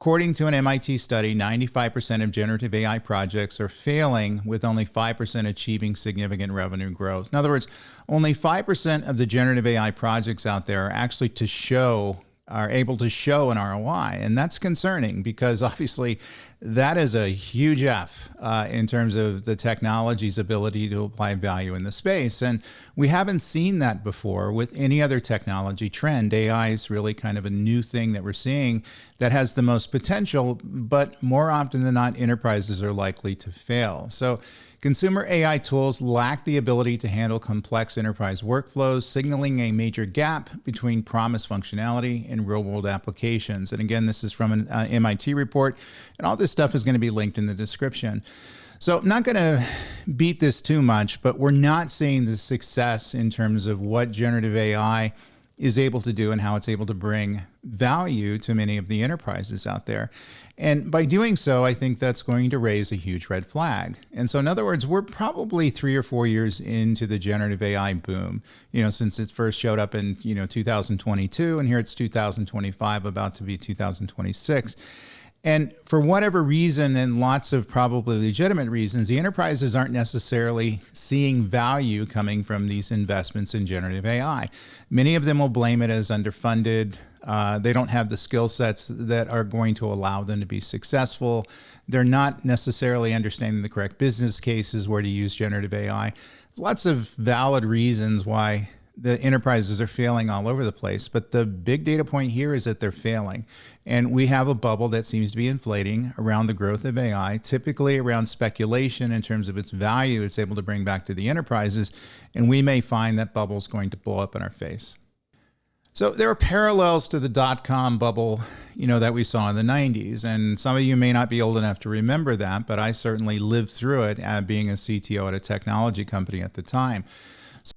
According to an MIT study, 95% of generative AI projects are failing, with only 5% achieving significant revenue growth. In other words, only 5% of the generative AI projects out there are actually are able to show an ROI. And that's concerning because obviously that is a huge F in terms of the technology's ability to apply value in the space. And we haven't seen that before with any other technology trend. AI is really kind of a new thing that we're seeing that has the most potential, but more often than not, enterprises are likely to fail. So consumer AI tools lack the ability to handle complex enterprise workflows, signaling a major gap between promised functionality and real-world applications. And again, this is from an MIT report, and all this stuff is going to be linked in the description. So I'm not going to beat this too much, but we're not seeing the success in terms of what generative AI is able to do and how it's able to bring value to many of the enterprises out there. And by doing so, I think that's going to raise a huge red flag. And so in other words, we're probably 3 or 4 years into the generative AI boom, since it first showed up in, 2022, and here it's 2025, about to be 2026. And for whatever reason, and lots of probably legitimate reasons, the enterprises aren't necessarily seeing value coming from these investments in generative AI. Many of them will blame it as underfunded. They don't have the skill sets that are going to allow them to be successful. They're not necessarily understanding the correct business cases where to use generative AI. There's lots of valid reasons why the enterprises are failing all over the place. But the big data point here is that they're failing. And we have a bubble that seems to be inflating around the growth of AI, typically around speculation in terms of its value it's able to bring back to the enterprises. And we may find that bubble is going to blow up in our face. So there are parallels to the dot-com bubble, that we saw in the 90s. And some of you may not be old enough to remember that, but I certainly lived through it being a CTO at a technology company at the time.